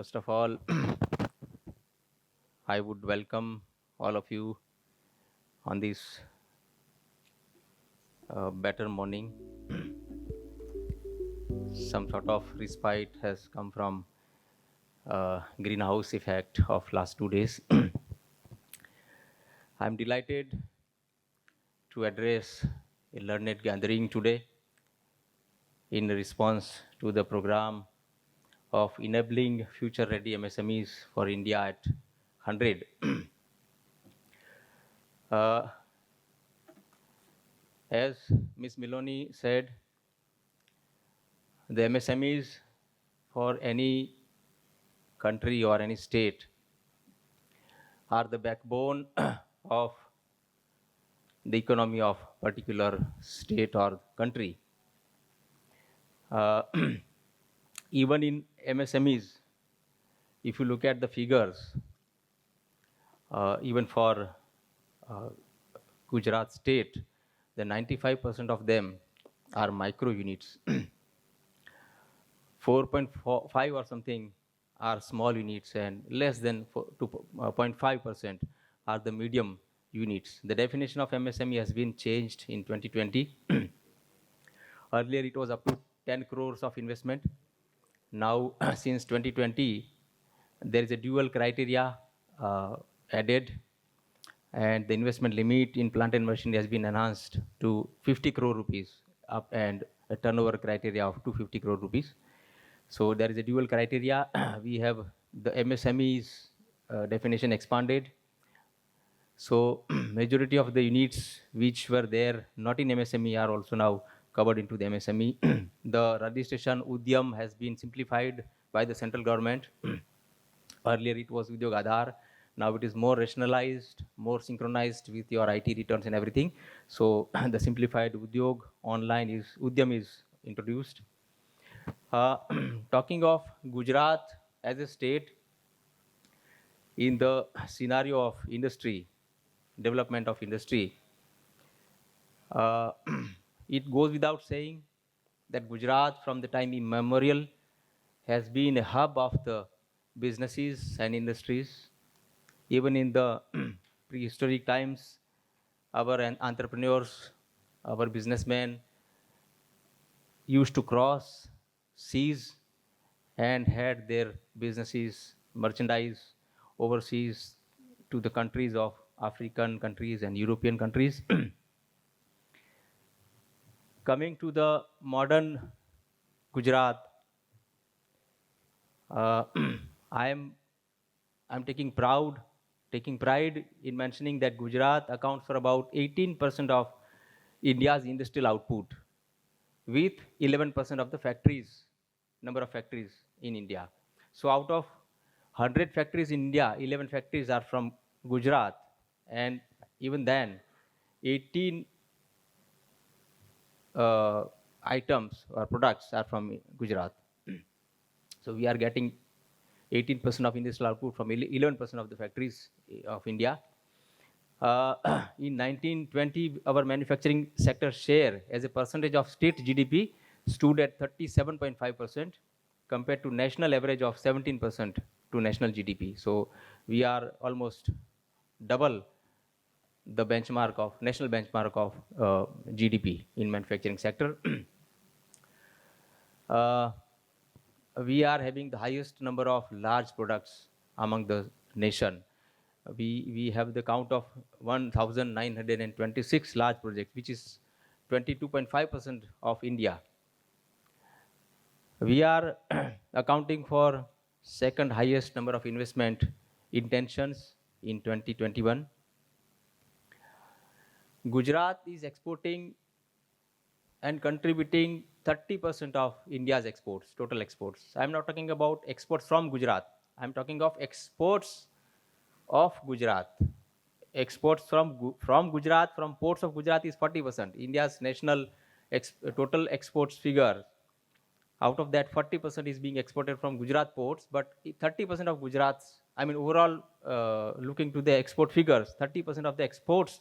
First of all, I would welcome all of you on this better morning. Some sort of respite has come from greenhouse effect of last 2 days. I'm delighted to address a learned gathering today in response to the program of enabling future-ready MSMEs for India at 100. As Ms. Miloni said, the MSMEs for any country or any state are the backbone of the economy of particular state or country. Even in MSMEs, if you look at the figures, even for Gujarat state, the 95% of them are micro units. 4.5 or something are small units, and less than 2.5% are the medium units. The definition of MSME has been changed in 2020. Earlier, it was up to 10 crores of investment. Now, since 2020, there is a dual criteria added, and the investment limit in plant and machinery has been enhanced to 50 crore rupees up, and a turnover criteria of 250 crore rupees. So there is a dual criteria. We have the MSMEs definition expanded. So majority of the units which were there not in MSME are also now covered into the MSME. The registration Udyam has been simplified by the central government. Earlier it was Udyog Aadhar. Now it is more rationalized, more synchronized with your IT returns and everything. So the simplified Udyog online is Udyam is introduced. Talking of Gujarat as a state, in the scenario of industry, development of industry, it goes without saying that Gujarat from the time immemorial has been a hub of the businesses and industries. Even in the prehistoric times, our entrepreneurs, our businessmen used to cross seas and had their businesses, merchandise overseas to the countries of African countries and European countries. Coming to the modern Gujarat, I'm taking pride in mentioning that Gujarat accounts for about 18% of India's industrial output, with 11% of the factories, number of factories in India. So out of 100 factories in India, 11 factories are from Gujarat, and even then, 18 items or products are from Gujarat. So we are getting 18% of industrial output from 11% of the factories of India. In 1920, our manufacturing sector share as a percentage of state GDP stood at 37.5% compared to national average of 17% to national GDP. So we are almost double the benchmark of national benchmark of GDP in manufacturing sector. We are having the highest number of large products among the nation. We have the count of 1,926 large projects, which is 22.5% of India. We are accounting for second highest number of investment intentions in 2021. Gujarat is exporting and contributing 30% of India's exports, total exports. I'm not talking about exports from Gujarat. I'm talking of exports of Gujarat. Exports from Gujarat, from ports of Gujarat is 40%. India's national total exports figure, out of that 40% is being exported from Gujarat ports, but 30% of Gujarat's, overall, looking to the export figures, 30% of the exports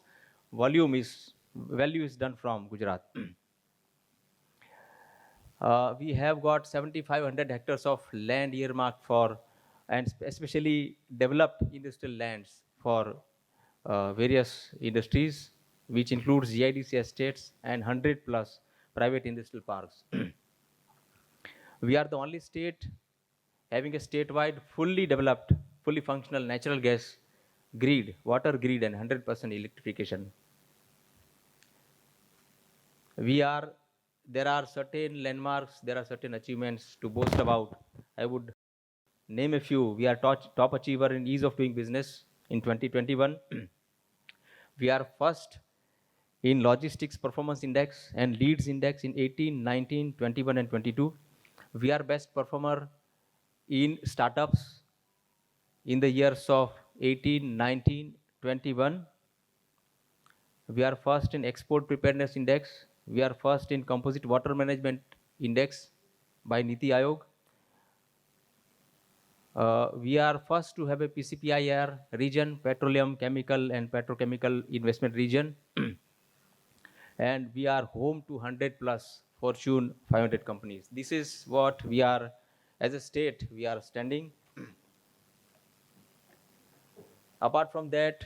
value is done from Gujarat. We have got 7,500 hectares of land earmarked for and especially developed industrial lands for various industries, which includes GIDC estates and 100 plus private industrial parks. We are the only state having a statewide fully developed, fully functional natural gas grid, water grid, and 100% electrification. There are certain landmarks, there are certain achievements to boast about. I would name a few. We are top achiever in ease of doing business in 2021. We are first in logistics performance index and leads index in 18, 19, 21, and 22. We are best performer in startups in the years of 18, 19, 21. We are first in export preparedness index. We are first in composite water management index by Niti Aayog. We are first to have a PCPIR region, petroleum, chemical, and petrochemical investment region. And we are home to 100 plus Fortune 500 companies. This is what we are, as a state, we are standing. Apart from that,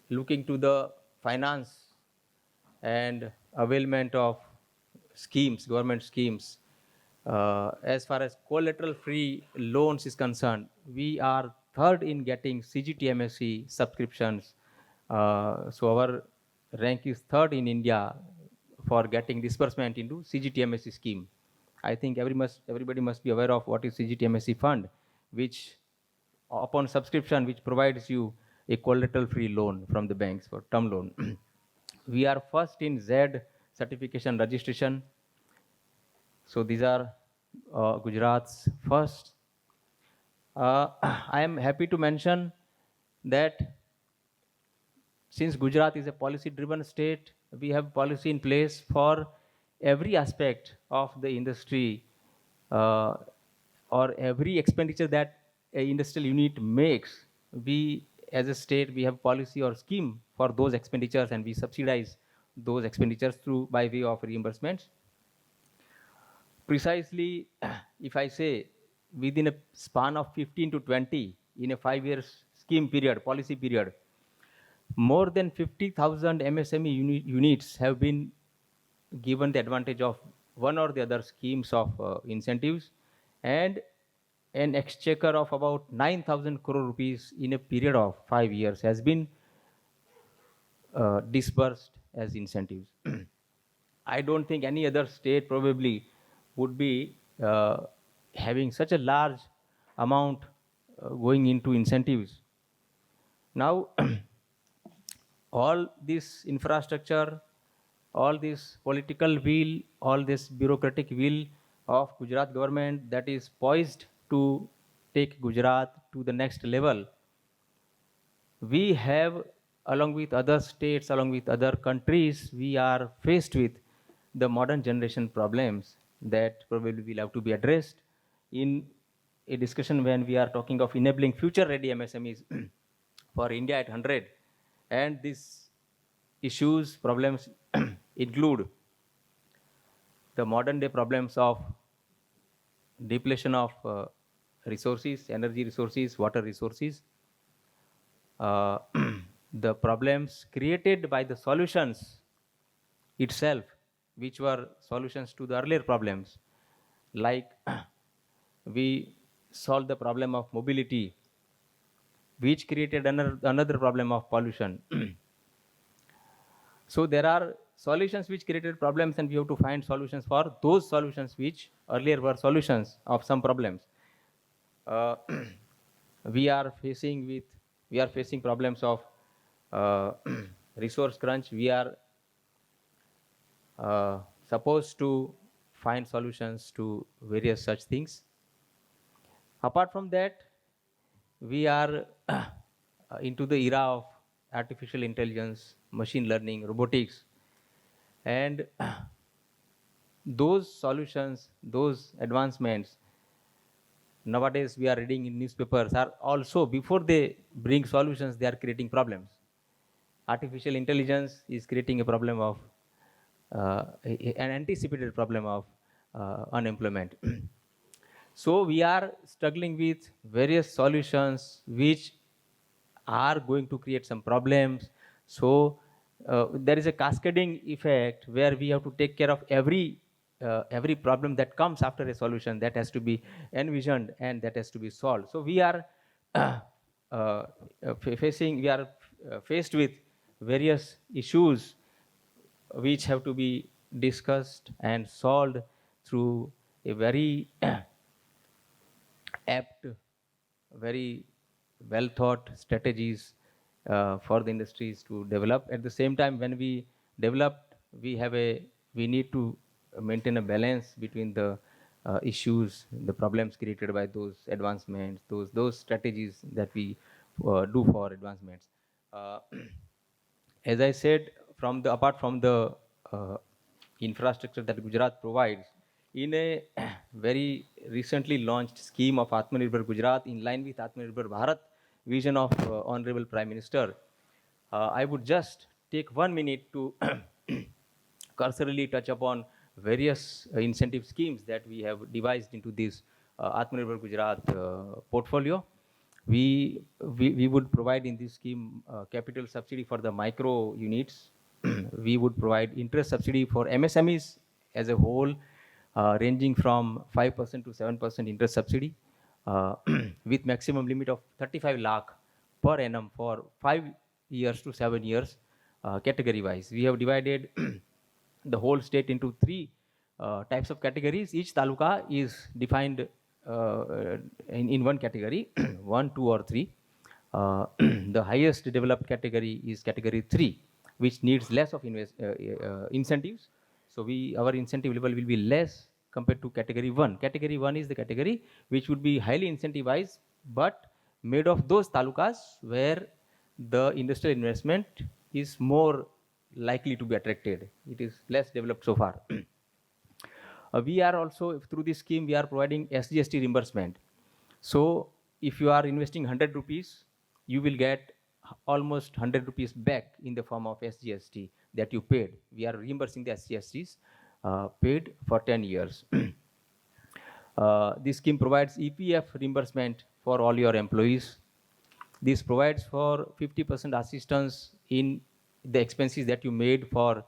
looking to the finance and availment of schemes, government schemes, as far as collateral-free loans is concerned, we are third in getting CGTMSE subscriptions. So our rank is third in India for getting disbursement into CGTMSE scheme. I think everybody must be aware of what is CGTMSE fund, which upon subscription, which provides you a collateral-free loan from the banks for term loan. We are first in Z certification registration. So these are Gujarat's first. I am happy to mention that since Gujarat is a policy-driven state, we have policy in place for every aspect of the industry or every expenditure that an industrial unit makes. We, as a state, we have policy or scheme for those expenditures, and we subsidize those expenditures through by way of reimbursements. Precisely, if I say within a span of 15 to 20 in a 5 years scheme period, policy period, more than 50,000 MSME units have been given the advantage of one or the other schemes of incentives, and an exchequer of about 9,000 crore rupees in a period of 5 years has been disbursed as incentives. I don't think any other state probably would be having such a large amount going into incentives. Now, all this infrastructure, all this political will, all this bureaucratic will of Gujarat government that is poised to take Gujarat to the next level, we have, along with other states, along with other countries, we are faced with the modern generation problems that probably will have to be addressed in a discussion when we are talking of enabling future-ready MSMEs for India at 100. And these issues, problems include the modern day problems of depletion of resources, energy resources, water resources, the problems created by the solutions itself, which were solutions to the earlier problems, like we solved the problem of mobility, which created another problem of pollution. So there are solutions which created problems, and we have to find solutions for those solutions which earlier were solutions of some problems. We are facing problems of resource crunch. We are supposed to find solutions to various such things. Apart from that, we are into the era of artificial intelligence, machine learning, robotics, and those solutions, those advancements, nowadays we are reading in newspapers, are also, before they bring solutions, they are creating problems. Artificial intelligence is creating a problem of, an anticipated problem of unemployment. So we are struggling with various solutions which are going to create some problems. So there is a cascading effect where we have to take care of every problem that comes after a solution that has to be envisioned and that has to be solved. So we are faced with various issues which have to be discussed and solved through a very apt, very well thought strategies for the industries to develop. At the same time, when we develop, we need to maintain a balance between the issues, the problems created by those advancements, those strategies that we do for advancements. Uh, as I said, apart from the uh, infrastructure that Gujarat provides, in a very recently launched scheme of Atmanirbhar Gujarat, in line with Atmanirbhar Bharat vision of Honorable Prime Minister, I would just take 1 minute to cursorily touch upon various incentive schemes that we have devised into this Atmanirbhar Gujarat portfolio. We would provide in this scheme capital subsidy for the micro units. We would provide interest subsidy for MSMEs as a whole, ranging from 5% to 7% interest subsidy, with maximum limit of 35 lakh per annum for 5 years to 7 years, category wise. We have divided the whole state into three types of categories. Each taluka is defined in one category, 1, 2, or 3. The highest developed category is category 3, which needs less of incentives. So our incentive level will be less compared to category 1. Category 1 is the category which would be highly incentivized, but made of those talukas where the industrial investment is more likely to be attracted. It is less developed so far. We are also, through this scheme, we are providing SGST reimbursement. So if you are investing 100 rupees, you will get almost 100 rupees back in the form of SGST that you paid. We are reimbursing the SGSTs paid for 10 years. This scheme provides EPF reimbursement for all your employees. This provides for 50% assistance in the expenses that you made for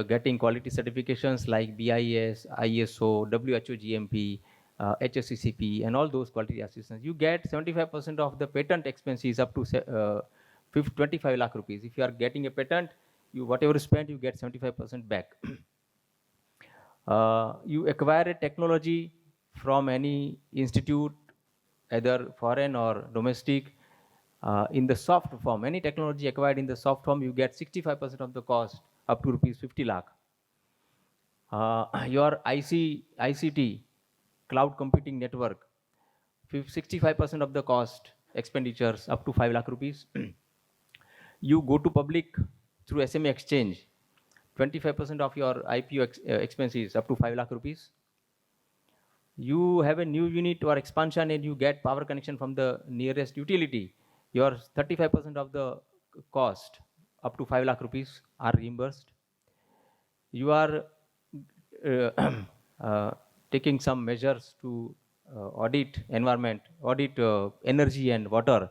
getting quality certifications like BIS, ISO, WHO GMP, HACCP, and all those quality assistance. You get 75% of the patent expenses up to 25 lakh rupees. If you are getting a patent, whatever you spent, you get 75% back. You acquire a technology from any institute, either foreign or domestic, in the soft form. Any technology acquired in the soft form, you get 65% of the cost up to rupees 50 lakh. Your ICT, cloud computing network, 65% of the cost expenditures up to 5 lakh rupees. You go to public through SME exchange, 25% of your IPO expenses up to 5 lakh rupees. You have a new unit or expansion and you get power connection from the nearest utility. Your 35% of the cost up to 5 lakh rupees are reimbursed. You are taking some measures to audit environment, audit energy and water,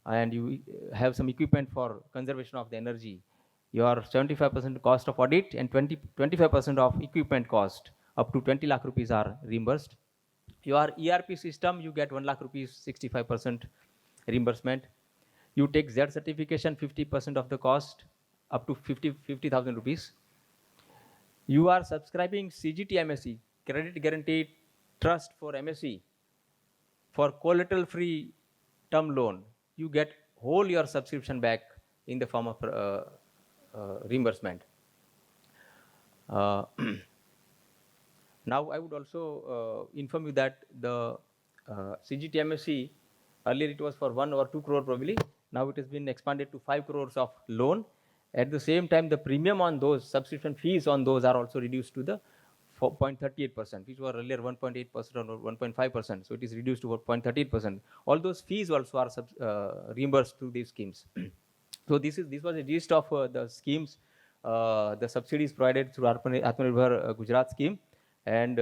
and you have some equipment for conservation of the energy. Your 75% cost of audit and 25% of equipment cost up to 20 lakh rupees are reimbursed. Your ERP system, you get 1 lakh rupees, 65% reimbursement. You take Z certification, 50% of the cost up to 50,000 rupees. You are subscribing CGT MSE, Credit Guaranteed Trust for MSE, for collateral free term loan. You get whole your subscription back in the form of reimbursement. Now I would also inform you that the CGT MSE, earlier it was for 1 or 2 crore probably. Now it has been expanded to 5 crores of loan. At the same time, the premium on those, subscription fees on those are also reduced to the 0.38%, which were earlier 1.8% or 1.5%. So it is reduced to 0.38%. All those fees also are reimbursed through these schemes. So this was a gist of the schemes, the subsidies provided through Atmanirbhar Gujarat scheme. And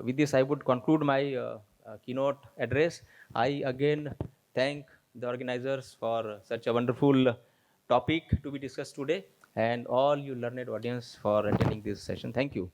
with this, I would conclude my keynote address. I again thank the organizers for such a wonderful topic to be discussed today, and all you learned audience for attending this session. Thank you.